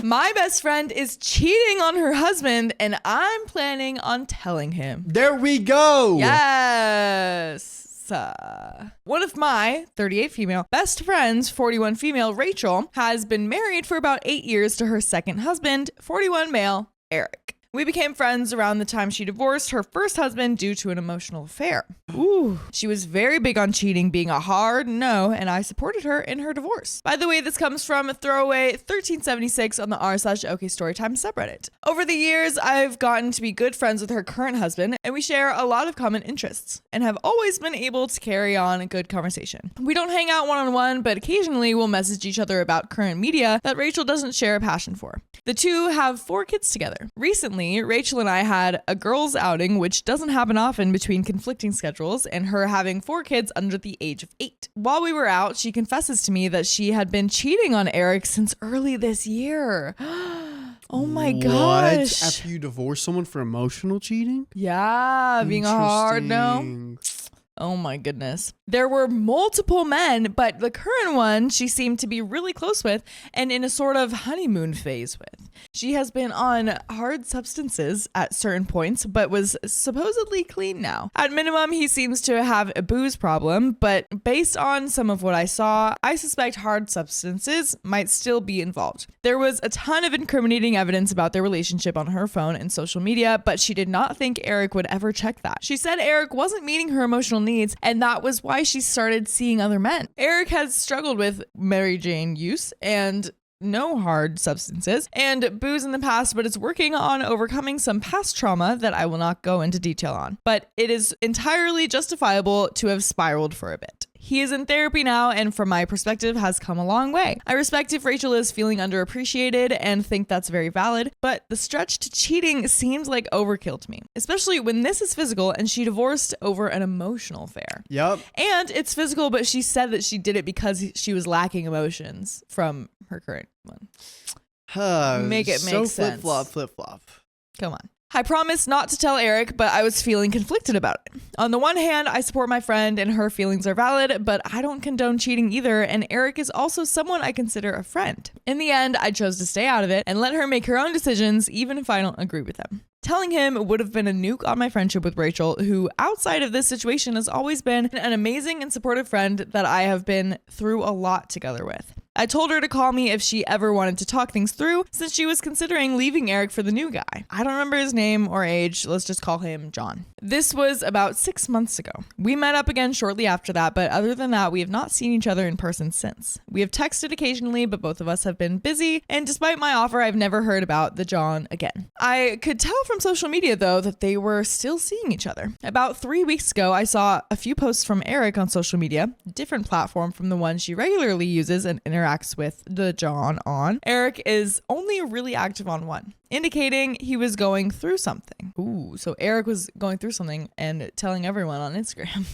My best friend is cheating on her husband, and I'm planning on telling him. There we go. Yes. One of my 38 female best friends, 41 female Rachel, has been married for about 8 years to her second husband, 41 male Eric. We became friends around the time she divorced her first husband due to an emotional affair. Ooh. She was very big on cheating being a hard no, and I supported her in her divorce. By the way, this comes from throwaway 1376 on the r/OK storytime subreddit. Over the years, I've gotten to be good friends with her current husband, and we share a lot of common interests and have always been able to carry on a good conversation. We don't hang out one-on-one, but occasionally we'll message each other about current media that Rachel doesn't share a passion for. The two have 4 kids together. Recently, Rachel and I had a girls' outing, which doesn't happen often between conflicting schedules and her having 4 kids under the age of 8. While we were out, she confesses to me that she had been cheating on Eric since early this year. Oh my gosh. What? After you divorce someone for emotional cheating? Yeah, being a hard no. Oh my goodness. There were multiple men, but the current one she seemed to be really close with and in a sort of honeymoon phase with. She has been on hard substances at certain points, but was supposedly clean now. At minimum, he seems to have a booze problem, but based on some of what I saw, I suspect hard substances might still be involved. There was a ton of incriminating evidence about their relationship on her phone and social media, but she did not think Eric would ever check that. She said Eric wasn't meeting her emotional needs, and that was why she started seeing other men. Eric has struggled with Mary Jane use and no hard substances and booze in the past, but is working on overcoming some past trauma that I will not go into detail on. But it is entirely justifiable to have spiraled for a bit. He is in therapy now, and from my perspective has come a long way. I respect if Rachel is feeling underappreciated and think that's very valid, but the stretch to cheating seems like overkill to me, especially when this is physical and she divorced over an emotional affair. Yep. And it's physical, but she said that she did it because she was lacking emotions from her current one. Make it make sense. Flip-flop. Come on. I promised not to tell Eric, but I was feeling conflicted about it. On the one hand, I support my friend and her feelings are valid, but I don't condone cheating either, and Eric is also someone I consider a friend. In the end, I chose to stay out of it and let her make her own decisions, even if I don't agree with them. Telling him would have been a nuke on my friendship with Rachel, who outside of this situation has always been an amazing and supportive friend that I have been through a lot together with. I told her to call me if she ever wanted to talk things through, since she was considering leaving Eric for the new guy. I don't remember his name or age. Let's just call him John. This was about 6 months ago. We met up again shortly after that, but other than that, we have not seen each other in person since. We have texted occasionally, but both of us have been busy, and despite my offer, I've never heard about the John again. I could tell from social media, though, that they were still seeing each other. About 3 weeks ago, I saw a few posts from Eric on social media, a different platform from the one she regularly uses and interacts with the John on. Eric is only really active on one, indicating he was going through something. Ooh, so Eric was going through something and telling everyone on Instagram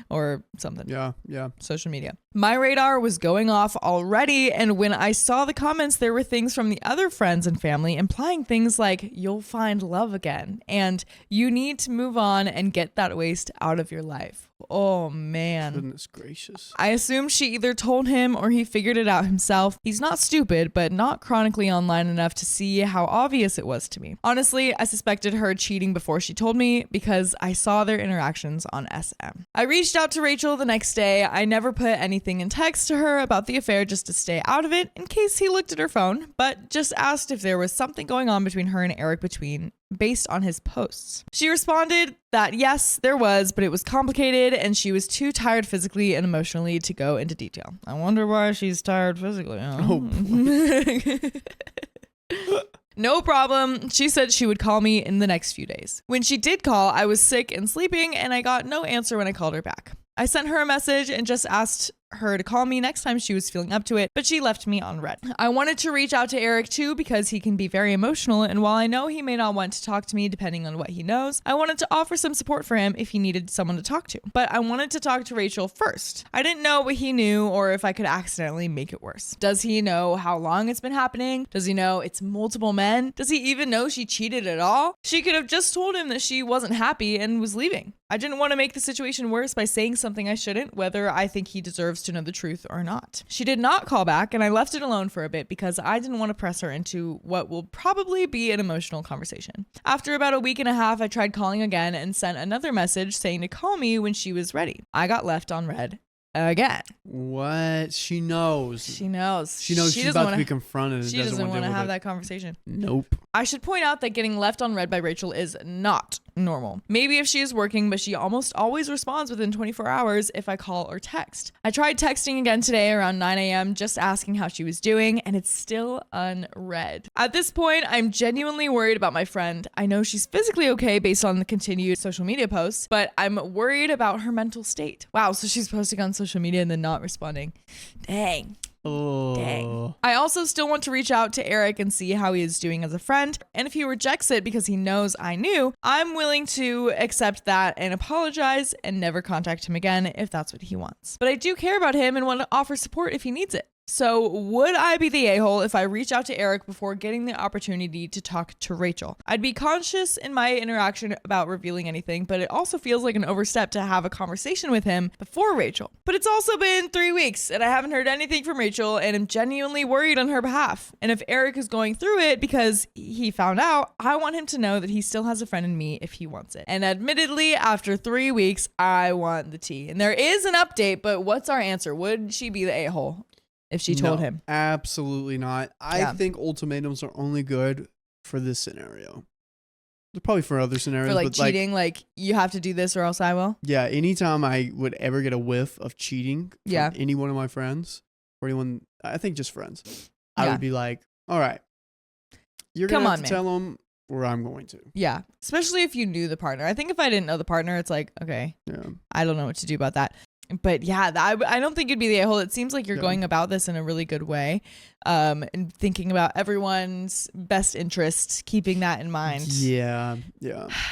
or something. Yeah. Social media. My radar was going off already, and when I saw the comments, there were things from the other friends and family implying things like, you'll find love again, and you need to move on and get that waste out of your life. Oh man. Goodness gracious. I assume she either told him or he figured it out himself. He's not stupid, but not chronically online enough to see how obvious it was to me. Honestly, I suspected her cheating before she told me because I saw their interactions on SM. I reached out to Rachel the next day. I never put anything in text to her about the affair just to stay out of it in case he looked at her phone, but just asked if there was something going on between her and Eric based on his posts. She responded that yes, there was, but it was complicated and she was too tired physically and emotionally to go into detail. I wonder why she's tired physically. Oh, no problem. She said she would call me in the next few days. When she did call, I was sick and sleeping and I got no answer when I called her back. I sent her a message and just asked her to call me next time she was feeling up to it, but she left me on read. I wanted to reach out to Eric too because he can be very emotional, and while I know he may not want to talk to me depending on what he knows, I wanted to offer some support for him if he needed someone to talk to. But I wanted to talk to Rachel first. I didn't know what he knew or if I could accidentally make it worse. Does he know how long it's been happening? Does he know it's multiple men? Does he even know she cheated at all? She could have just told him that she wasn't happy and was leaving. I didn't want to make the situation worse by saying something I shouldn't, whether I think he deserves deserves to know the truth or not. She did not call back, and I left it alone for a bit because I didn't want to press her into what will probably be an emotional conversation. After about a week and a half, I tried calling again and sent another message saying to call me when she was ready. I got left on red again. What? She knows. She knows. She knows she's about to be confronted. She doesn't want to have that conversation. Nope. I should point out that getting left on red by Rachel is not normal. Maybe if she is working, but she almost always responds within 24 hours if I call or text. I tried texting again today around 9 a.m. just asking how she was doing, and it's still unread. At this point, I'm genuinely worried about my friend. I know she's physically okay based on the continued social media posts, but I'm worried about her mental state. Wow, so she's posting on social media and then not responding. Dang. Oh. Dang. I also still want to reach out to Eric and see how he is doing as a friend. And if he rejects it because he knows I knew, I'm willing to accept that and apologize and never contact him again if that's what he wants. But I do care about him and want to offer support if he needs it. So would I be the a-hole if I reach out to Eric before getting the opportunity to talk to Rachel? I'd be conscious in my interaction about revealing anything, but it also feels like an overstep to have a conversation with him before Rachel. But it's also been 3 weeks and I haven't heard anything from Rachel and am genuinely worried on her behalf. And if Eric is going through it because he found out, I want him to know that he still has a friend in me if he wants it. And admittedly, after 3 weeks, I want the tea. And there is an update, but what's our answer? Would she be the a-hole if she told him? Absolutely not. I think ultimatums are only good for this scenario. They're probably for other scenarios. For like but cheating, like you have to do this or else I will? Yeah, anytime I would ever get a whiff of cheating from any one of my friends, or anyone, I think just friends, I would be like, all right, you're going to have to tell them, or I'm going to. Yeah, especially if you knew the partner. I think if I didn't know the partner, it's like, okay, I don't know what to do about that. But yeah, I don't think you'd be the a-hole. It seems like you're going about this in a really good way, and thinking about everyone's best interest, keeping that in mind. Yeah.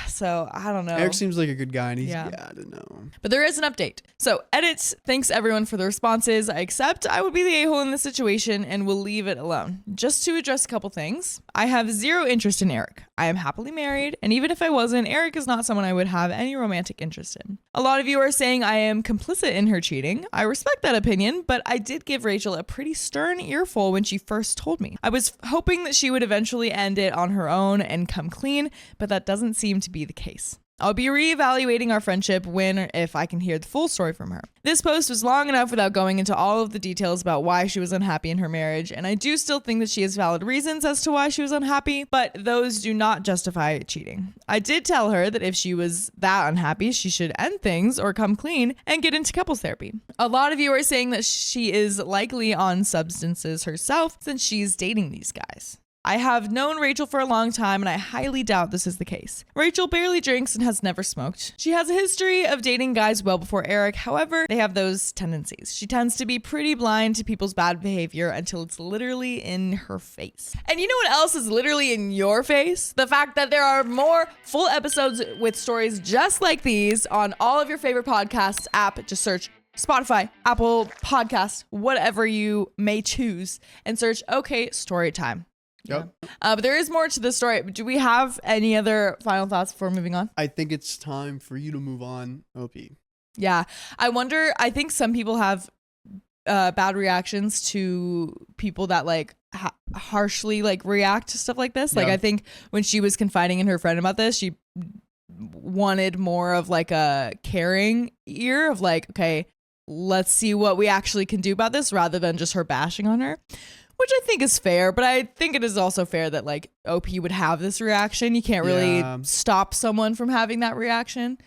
So I don't know. Eric seems like a good guy, and he's I don't know. But there is an update. So edits. Thanks everyone for the responses. I accept I would be the a-hole in this situation and will leave it alone. Just to address a couple things. I have zero interest in Eric. I am happily married, and even if I wasn't, Eric is not someone I would have any romantic interest in. A lot of you are saying I am complicit in her cheating. I respect that opinion, but I did give Rachel a pretty stern earful when she first told me. I was hoping that she would eventually end it on her own and come clean, but that doesn't seem to be the case. I'll be reevaluating our friendship when or if I can hear the full story from her. This post was long enough without going into all of the details about why she was unhappy in her marriage, and I do still think that she has valid reasons as to why she was unhappy, but those do not justify cheating. I did tell her that if she was that unhappy, she should end things or come clean and get into couples therapy. A lot of you are saying that she is likely on substances herself since she's dating these guys. I have known Rachel for a long time, and I highly doubt this is the case. Rachel barely drinks and has never smoked. She has a history of dating guys well before Eric. However, they have those tendencies. She tends to be pretty blind to people's bad behavior until it's literally in her face. And you know what else is literally in your face? The fact that there are more full episodes with stories just like these on all of your favorite podcasts app. Just search Spotify, Apple Podcasts, whatever you may choose, and search OK Storytime. Yep. But there is more to the story. Do we have any other final thoughts before moving on? I think it's time for you to move on, OP. Yeah. I think some people have bad reactions to people that like harshly like react to stuff like this. Like I think when she was confiding in her friend about this, she wanted more of like a caring ear of like, okay, let's see what we actually can do about this rather than just her bashing on her. Which I think is fair, but I think it is also fair that like OP would have this reaction. You can't really stop someone from having that reaction.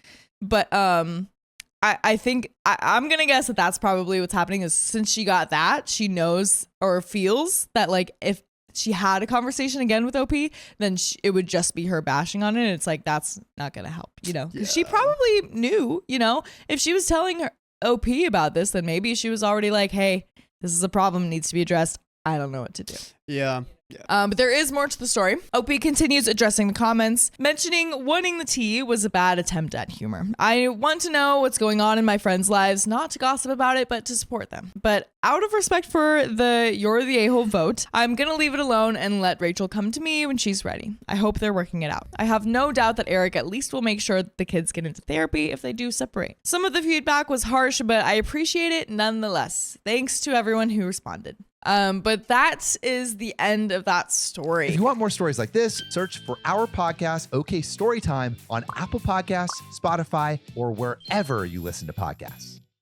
But I think I'm going to guess that that's probably what's happening is since she got that, she knows or feels that like if she had a conversation again with OP, then it would just be her bashing on it. And it's like, that's not going to help, you know, because she probably knew, you know, if she was telling her OP about this, then maybe she was already like, hey, this is a problem, it needs to be addressed. I don't know what to do. Yeah. But there is more to the story. OP continues addressing the comments, mentioning wanting the tea was a bad attempt at humor. I want to know what's going on in my friends' lives, not to gossip about it, but to support them. But out of respect for the you're the a-hole vote, I'm going to leave it alone and let Rachel come to me when she's ready. I hope they're working it out. I have no doubt that Eric at least will make sure that the kids get into therapy if they do separate. Some of the feedback was harsh, but I appreciate it nonetheless. Thanks to everyone who responded. But that is the end of that story. If you want more stories like this, search for our podcast, OK Storytime, on Apple Podcasts, Spotify, or wherever you listen to podcasts.